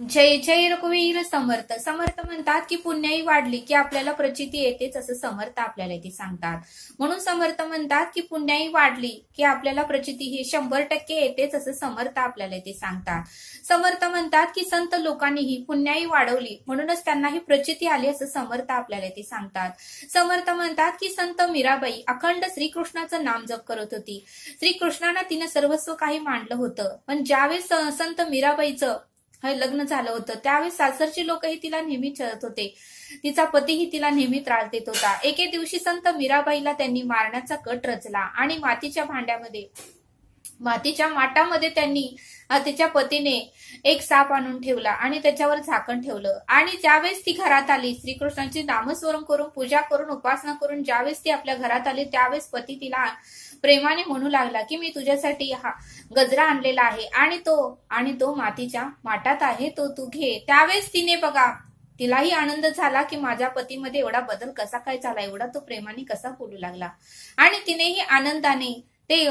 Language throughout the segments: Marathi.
जय जय रघुवीर समर्थ. समर्थ म्हणतात की पुण्याई वाढली की आपल्याला प्रचिती येतेच असं समर्थ आपल्याला इथे सांगतात. म्हणून समर्थ म्हणतात की पुण्याई वाढली की आपल्याला प्रचिती ही 100% येतेच असं समर्थ आपल्याला इथे सांगतात. समर्थ म्हणतात की संत लोकांनीही पुण्याई वाढवली म्हणूनच त्यांना ही प्रचिती आली असं समर्थ आपल्याला इथे सांगतात. समर्थ म्हणतात की संत मीराबाई अखंड श्रीकृष्णाचं नाम जप करत होती. श्रीकृष्णांना तिनं सर्वस्व काही मांडलं होतं. पण ज्यावेळेस संत मीराबाईचं लग्न झालं होतं त्यावेळेस सासरची लोकही तिला नेहमी छळत होते. तिचा पतीही तिला नेहमी त्रास देत होता. एके दिवशी संत मीराबाईला त्यांनी मारण्याचा कट रचला आणि मातीच्या माटामध्ये त्यांनी तिच्या पतीने एक साप आणून ठेवला आणि त्याच्यावर झाकण ठेवलं. आणि ज्यावेळेस ती घरात आली, श्रीकृष्णाची नामस्मरण करून पूजा करून उपासना करून ज्यावेळेस ती आपल्या घरात आली त्यावेळेस पती तिला प्रेमाने म्हणू लागला की मी तुझ्यासाठी हा गजरा आणलेला आहे आणि तो मातीच्या माटात आहे, तो तू घे. त्यावेळेस तिने बघा तिलाही आनंद झाला की माझ्या पतीमध्ये एवढा बदल कसा काय झाला, एवढा तो प्रेमाने कसा बोलू लागला. आणि तिनेही आनंदाने ते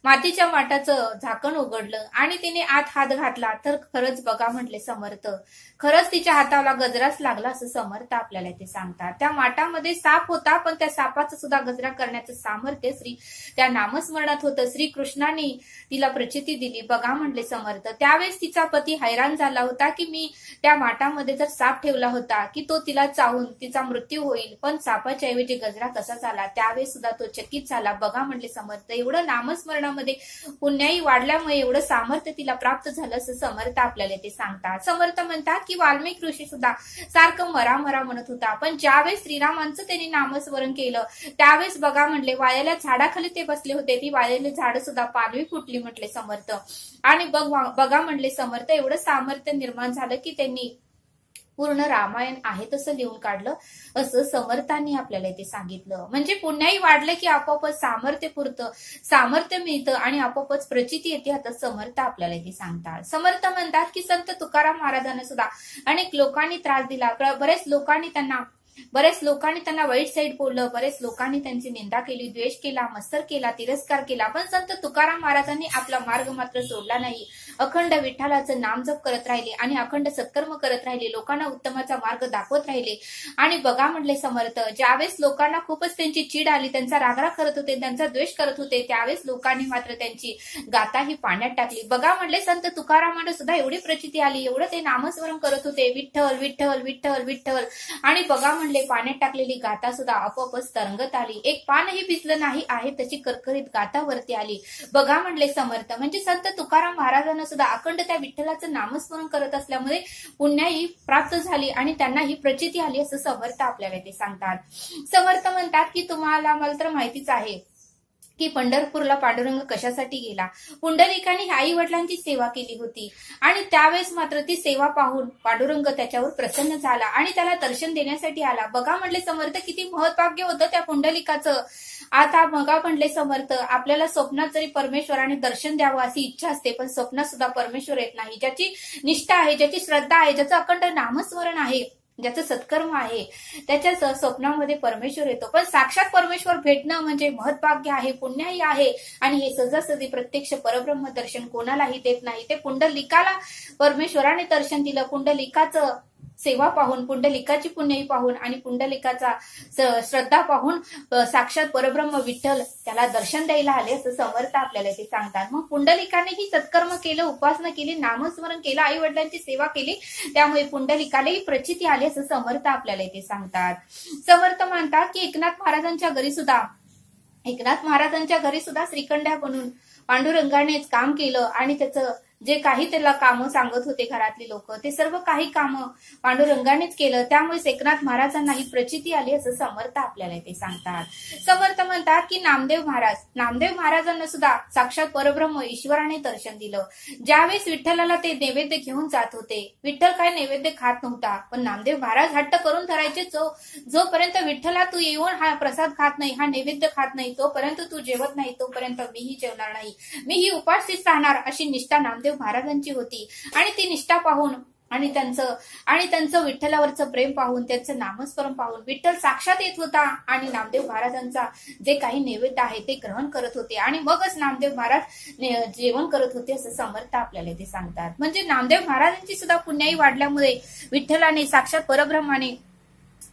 मातीच्या माटाचं झाकण उघडलं आणि तिने आत हात घातला तर खरंच बघा म्हटले समर्थ, खरंच तिच्या हाताला गजराच लागला असं समर्थ आपल्याला ते सांगतात. त्या माटामध्ये साप होता पण त्या सापाचं सुद्धा गजरा करण्याचं सामर्थ्य त्या नामस्मरणात होतं. श्रीकृष्णाने तिला प्रचिती दिली बघा म्हटले समर्थ. त्यावेळेस तिचा पती हैराण झाला होता की मी त्या माटामध्ये जर साप ठेवला होता की तो तिला चावून तिचा मृत्यू होईल, पण सापाच्या ऐवजी गजरा कसा झाला. त्यावेळेस सुद्धा तो चकित झाला बघा म्हटले समर्थ. एवढं नामस्मरणामध्ये पुण्याई वाढल्यामुळे एवढं सामर्थ्य तिला प्राप्त झालं असं समर्थ आपल्याला ते सांगतात. समर्थ म्हणतात की वाल्मिक ऋषी सुद्धा सारखं मरा मरा म्हणत होता, पण ज्यावेळेस श्रीरामांचं त्यांनी नामस्मरण केलं त्यावेळेस बघा म्हटले वाळलेल्या झाडाखाली ते बसले होते, ती वाळलेली झाड सुद्धा पालवी फुटली म्हटले समर्थ. आणि बघा म्हटले समर्थ एवढं सामर्थ्य निर्माण झालं की त्यांनी पूर्ण रामायण आहे तसं लिहून काढलं असं समर्थांनी आपल्याला इथे सांगितलं. म्हणजे पुण्याही वाढलं की आपोआपच सामर्थ्य मिळतं आणि आपोआपच प्रचिती येते आता समर्थ आपल्याला इथे सांगतात. समर्थ म्हणतात की संत तुकाराम महाराजांना सुद्धा अनेक लोकांनी त्रास दिला, बरेच लोकांनी त्यांना वाईट साईड बोललं, बरेच लोकांनी त्यांची निंदा केली, द्वेष केला, मत्सर केला, तिरस्कार केला, पण संत तुकाराम महाराजांनी आपला मार्ग मात्र सोडला नाही. अखंड विठ्ठलाचं नामजप करत राहिले आणि अखंड सत्कर्म करत राहिले, लोकांना उत्तमाचा मार्ग दाखवत राहिले. आणि बघा म्हटले समर्थ ज्यावेळेस लोकांना खूपच त्यांची चीड आली, त्यांचा रागराग करत होते, त्यांचा द्वेष करत होते, त्यावेळेस लोकांनी मात्र त्यांची गाथा ही पाण्यात टाकली. बघा म्हटले संत तुकारामांना सुद्धा एवढी प्रचिती आली, एवढं ते नामस्मरण करत होते विठ्ठल विठ्ठल विठ्ठल विठ्ठल. आणि बघा म्हणले पाण्यात टाकलेली गाथा सुद्धा आपोआपच तरंगत आली, एक पानही भिजलं नाही आहे तशी करकरीत गाथा वरती आली. बघा म्हणले समर्थ. म्हणजे संत तुकाराम महाराजांना सुद्धा अखंड त्या विठ्ठलाचं नामस्मरण करत असल्यामुळे पुण्याई प्राप्त झाली आणि त्यांना ही प्रचिती आली असं समर्थ आपल्याला ते सांगतात. समर्थ म्हणतात की तुम्हाला मला तर माहितीच आहे की पंढरपूरला पांडुरंग कशासाठी गेला. पुंडलिकाने आई वडिलांची सेवा केली होती आणि त्यावेळेस मात्र ती सेवा पाहून पांडुरंग त्याच्यावर प्रसन्न झाला आणि त्याला दर्शन देण्यासाठी आला. बघा म्हटले समर्थ किती महत्भाग्य होतं त्या पुंडलिकाचं. आता बघा म्हटले समर्थ आपल्याला स्वप्नात जरी परमेश्वराने दर्शन द्यावं अशी इच्छा असते, पण स्वप्नात सुद्धा परमेश्वर येत नाही. ज्याची निष्ठा आहे, ज्याची श्रद्धा आहे, ज्याचं अखंड नामस्मरण आहे, ज्याचं सत्कर्म आहे त्याच्याच स्वप्नामध्ये परमेश्वर येतो. पण साक्षात परमेश्वर भेटणं म्हणजे महत्भाग्य आहे, पुण्याही आहे आणि हे सहजासहजी प्रत्यक्ष परब्रह्म दर्शन कोणालाही देत नाही. ते पुंडलिकाला परमेश्वराने दर्शन दिलं. पुंडलिकाचं सेवा पाहून, पुंडलिकाची पुण्याई पाहून आणि पुंडलिकाचा श्रद्धा पाहून साक्षात परब्रह्म विठ्ठल त्याला दर्शन द्यायला आले असं समर्थ आपल्याला ते सांगतात. मग पुंडलिकानेही सत्कर्म केलं, उपासना केली, नामस्मरण केलं, आई वडिलांची सेवा केली, त्यामुळे पुंडलिकालाही प्रचिती आली असं समर्थ आपल्याला ते सांगतात. समर्थ म्हणतात की एकनाथ महाराजांच्या घरी सुद्धा श्रीखंड्या बनून पांडुरंगानेच काम केलं आणि त्याचं जे काही त्याला कामं सांगत होते घरातली लोक ते सर्व काही कामं पांडुरंगानेच केलं, त्यामुळे एकनाथ महाराजांना ही प्रचिती आली असं समर्थ आपल्याला ते सांगतात. समर्थ म्हणतात की नामदेव महाराजांना सुद्धा साक्षात परब्रह्म ईश्वराने दर्शन दिलं. ज्यावेळेस विठ्ठलाला ते नैवेद्य घेऊन जात होते, विठ्ठल काय नैवेद्य खात नव्हता, पण नामदेव महाराज हट्ट करून धरायचे जोपर्यंत विठ्ठला तू येऊन हा प्रसाद खात नाही, हा नैवेद्य खात नाही, तोपर्यंत तू जेवत नाही, तोपर्यंत मीही जेवणार नाही, मीही उपाशीच राहणार, अशी निष्ठा नामदेव महाराजांची होती. आणि ती निष्ठा पाहून आणि त्यांचं विठ्ठलावरचं प्रेम पाहून, त्यांचं नामस्मरण पाहून विठ्ठल साक्षात येत होता आणि नामदेव महाराजांचा जे काही नैवेद्य आहे ते ग्रहण करत होते आणि मगच नामदेव महाराज जेवण करत होते असं समर्थ आपल्याला ते सांगतात. म्हणजे नामदेव महाराजांची सुद्धा पुण्याई वाढल्यामुळे विठ्ठलाने साक्षात परब्रह्माने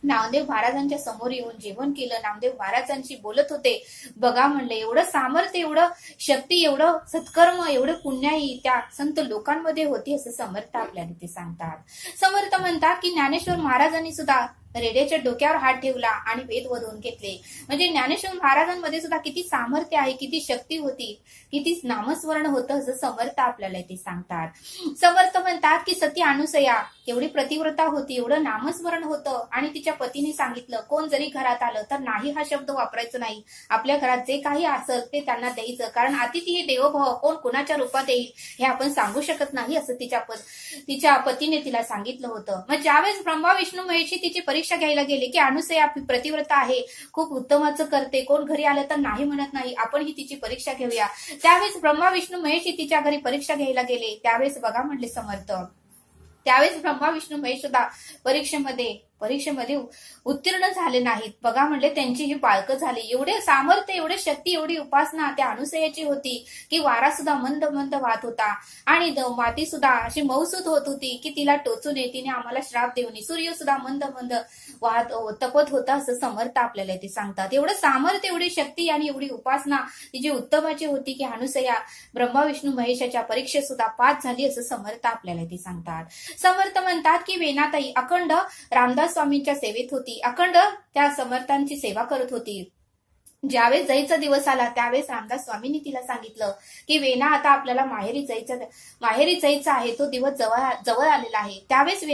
नामदेव महाराजांच्या समोर येऊन जेवण केलं. नामदेव महाराजांशी बोलत होते. बघा म्हणले, एवढं सामर्थ्य, एवढं शक्ती, एवढं सत्कर्म, एवढं पुण्याई त्या संत लोकांमध्ये होती असं समर्थ आपल्याला ते सांगतात. समर्थ म्हणतात की ज्ञानेश्वर महाराजांनी सुद्धा रेड्याच्या डोक्यावर हात ठेवला आणि वेद वधवून घेतले. म्हणजे ज्ञानेश्वर महाराजांमध्ये सुद्धा किती सामर्थ्य आहे, किती शक्ती होती, किती नामस्मरण होतं असं समर्थ आपल्याला ते सांगतात. समर्थ म्हणतात की सती अनुसया एवढी प्रतिव्रता होती, एवढं नामस्मरण होतं आणि तिच्या पतीने सांगितलं कोण जरी घरात आलं तर नाही हा शब्द वापरायचा नाही, आपल्या घरात जे काही असेल ते त्यांना द्यायचं, कारण अतिथी हे देवभाव, कोण कुणाच्या रूपात येईल हे आपण सांगू शकत नाही असं तिच्या पतीने तिला सांगितलं होतं. मग ज्यावेळेस ब्रह्मा विष्णू महेशी तिची परीक्षा घ्यायला गेले की अनुसया प्रतिव्रता आहे, खूप उत्तमाचं करते, कोण घरी आलं तर नाही म्हणत नाही, आपण ही तिची परीक्षा घेऊया. त्यावेळेस ब्रह्मा विष्णू महेश तिच्या घरी परीक्षा घ्यायला गेले. त्यावेळेस बघा म्हणले समर्थ, त्यावेळेस ब्रह्मा विष्णू महेश सुद्धा परीक्षेमध्ये उत्तीर्ण झाले नाहीत. बघा म्हणले त्यांची ही बाळकं झाली. एवढे सामर्थ्य, एवढे शक्ती, एवढी उपासना त्या अनुसयाची होती की वारा सुद्धा मंद मंद वाहत होता आणि माती सुद्धा अशी मौसूद होत होती की तिला टोचू नये, तिने आम्हाला श्राप देऊ नये. सूर्य सुद्धा मंद मंद वाहत तपत होता असं समर्थ आपल्याला ते सांगतात. एवढं सामर्थ्य, एवढी शक्ती आणि एवढी उपासना तिची उत्तमाची होती की अनुसया ब्रह्मा विष्णू महेशाच्या परीक्षेत सुद्धा पास झाली असं समर्थ आपल्याला ते सांगतात. समर्थ म्हणतात की वेणाताई अखंड रामदास स्वामींच्या सेवेत होती, अखंड त्या समर्थांची सेवा करत होती. ज्यावेळेस जायचा दिवस आला त्यावेळेस रामदास स्वामींनी तिला सांगितलं की वेणा आता आपल्याला माहेरी जायचं आहे, तो दिवस जवळ आलेला आहे. त्यावेळेस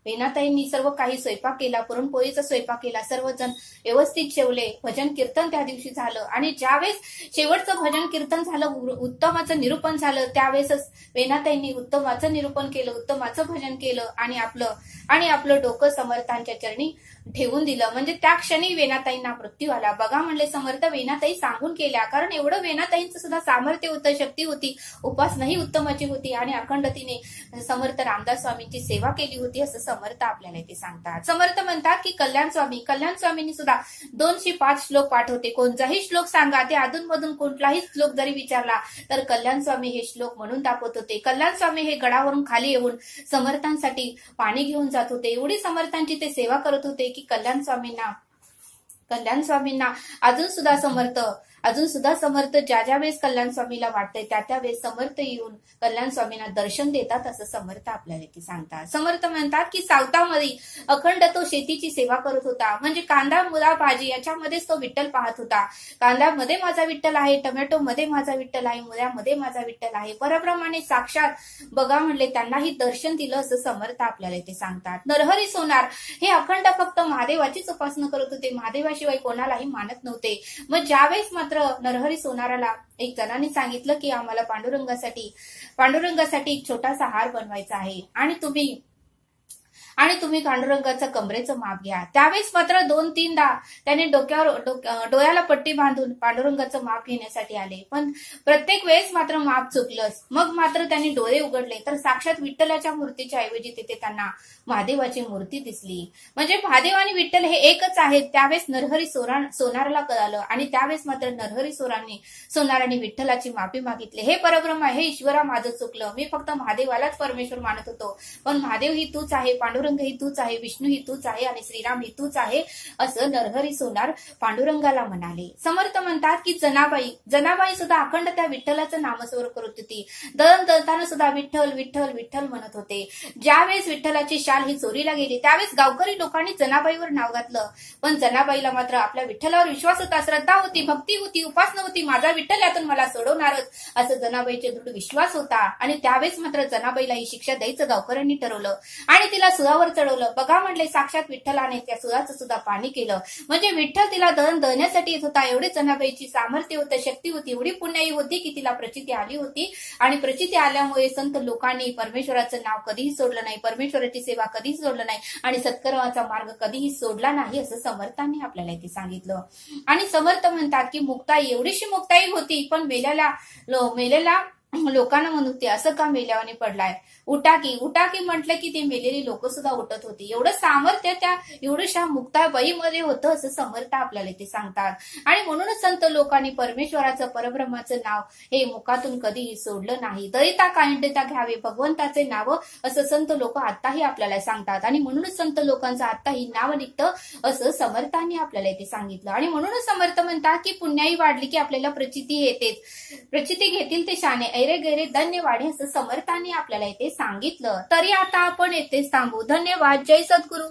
वेणाताईंनी सर्व काही स्वयंपाक केला, पुरणपोळीचा स्वयंपाक केला, सर्वजण व्यवस्थित जेवले, भजन कीर्तन त्या दिवशी झालं आणि ज्यावेळेस शेवटचं भजन कीर्तन झालं, उत्तमाचं निरूपण झालं, त्यावेळेसच वेणाताईंनी उत्तमाचं निरूपण केलं, उत्तमाचं भजन केलं आणि आपलं डोकं समर्थांच्या चरणी ठेवून दिलं. म्हणजे त्या क्षणी वेणाताईंना मृत्यू आला. बघा म्हणले समर्थ, वेणाताई सांगून केल्या, कारण एवढं वेणाताईंचं सुद्धा सामर्थ्य होतं, शक्ती होती, उपासनाही उत्तमाची होती आणि अखंडतीने समर्थ रामदास स्वामींची सेवा केली होती असं समर्थ आपल्याला ते सांगतात. समर्थ म्हणतात की कल्याण स्वामींनी सुद्धा 205 श्लोक पाठ होते. कोणताही श्लोक सांगा, ते अधूनमधून कुठलाही श्लोक जरी विचारला तर कल्याण स्वामी हे श्लोक म्हणून दाखवत होते. कल्याण स्वामी हे गडावरून खाली येऊन समर्थांसाठी पाणी घेऊन जात होते. एवढी समर्थांची ते सेवा करत होते की कल्याण स्वामींना अजून सुद्धा समर्थ ज्या वेळेस कल्याण स्वामीला वाटतंय त्या वेळेस समर्थ येऊन कल्याण स्वामींना दर्शन देतात असं समर्थ आपल्याला ते सांगतात. समर्थ म्हणतात की सावतामध्ये अखंड तो शेतीची सेवा करत होता. म्हणजे कांदा, मुळा, भाजी याच्यामध्येच तो विठ्ठल पाहत होता. कांद्यामध्ये माझा विठ्ठल आहे, टोमॅटो मध्ये माझा विठ्ठल आहे, मुळ्यामध्ये माझा विठ्ठल आहे. परब्रह्माने साक्षात बघा म्हणले त्यांनाही दर्शन दिलं असं समर्थ आपल्याला ते सांगतात. नरहरी सोनार हे अखंड फक्त महादेवाचीच उपासना करत होते, महादेवाशिवाय कोणालाही मानत नव्हते. मग ज्यावेळेस मात्र नरहरी सोनाराला एक जणांनी सांगितलं की आम्हाला पांडुरंगासाठी एक छोटासा हार बनवायचा आहे आणि तुम्ही पांडुरंगाचं कमरेचं माप घ्या. त्यावेळेस मात्र 2-3दा त्याने डोळ्याला पट्टी बांधून पांडुरंगाचं माप घेण्यासाठी आले, पण प्रत्येक वेळेस मात्र माप चुकलंच. मग मात्र त्यांनी डोळे उघडले तर साक्षात विठ्ठलाच्या मूर्तीच्या ऐवजी तिथे त्यांना महादेवाची मूर्ती दिसली. म्हणजे महादेव आणि विठ्ठल हे एकच आहेत. त्यावेळेस नरहरी सोनाराला कळालं आणि त्यावेळेस मात्र नरहरी सोनाराने विठ्ठलाची माफी मागितली. हे परब्रह्मा, हे ईश्वरा, माझं चुकलं, मी फक्त महादेवालाच परमेश्वर मानत होतो, पण महादेव ही तूच आहे, पांडुरंग ही तूच आहे, विष्णू ही तूच आहे आणि श्रीराम ही तूच आहे असं नरहरी सोनार पांडुरंगाला म्हणाले. समर्थ म्हणतात की जनाबाई सुद्धा अखंड त्या विठ्ठलाचं नामस्मरण करत होती. दळण दळताना सुद्धा विठ्ठल विठ्ठल विठ्ठल म्हणत होते. ज्यावेळेस विठ्ठलाची शाल ही चोरीला गेली त्यावेळेस गावकरी लोकांनी जनाबाईवर नाव घातलं, पण जनाबाईला मात्र आपल्या विठ्ठलावर विश्वास होता, श्रद्धा होती, भक्ती होती, उपासना होती. माझा विठ्ठल यातून मला सोडवणारच असं जनाबाईचे दृढ विश्वास होता आणि त्यावेळेस मात्र जनाबाईला ही शिक्षा द्यायचं गावकऱ्यांनी ठरवलं आणि तिला सुळावर चढवलं. बघा म्हणले साक्षात विठ्ठलाने त्या सुळाचं सुद्धा पाणी केलं. म्हणजे विठ्ठल तिला दळण दळण्यासाठी येत होता. एवढी जनाबाईची सामर्थ्य होतं, शक्ती होती, एवढी पुण्याई होती की तिला प्रचिती आली होती आणि प्रचिती आल्यामुळे संत लोकांनी परमेश्वराचं नाव कधीही सोडलं नाही, परमेश्वराची सेवा कधीही सोडलं नाही आणि सत्कर्माचा मार्ग कधीही सोडला नाही असं समर्थांनी आपल्याला इथे सांगितलं. आणि समर्थ म्हणतात की मुक्ताई, एवढीशी मुक्ताई होती पण मेलेला लोकांना म्हणू ते असं का मेल्यावाने पडलाय, उठा की म्हटलं की ते मेलेली लोक सुद्धा उठत होती. एवढं सामर्थ्य त्या एवढ्याशा मुक्ताबाईमध्ये होतं असं समर्थ आपल्याला ते सांगतात. आणि म्हणूनच संत लोकांनी परमेश्वराचं परब्रह्माचं नाव हे मुखातून कधीही सोडलं नाही. दयिता कायंडता घ्यावे भगवंताचे नाव असं संत लोक आताही आपल्याला सांगतात. आणि म्हणूनच संत लोकांचं आताही नाव निघतं असं समर्थांनी आपल्याला ते सांगितलं. आणि म्हणूनच समर्थ म्हणतात की पुण्याई वाढली की आपल्याला प्रचिती येतेच, प्रचिती घेतील ते शाने, ऐरे गैरे धन्य वाढे असं समर्थांनी आपल्याला इथे सांगितलं. तरी आता आपण येथेच थांबू. धन्यवाद. जय सद्गुरू.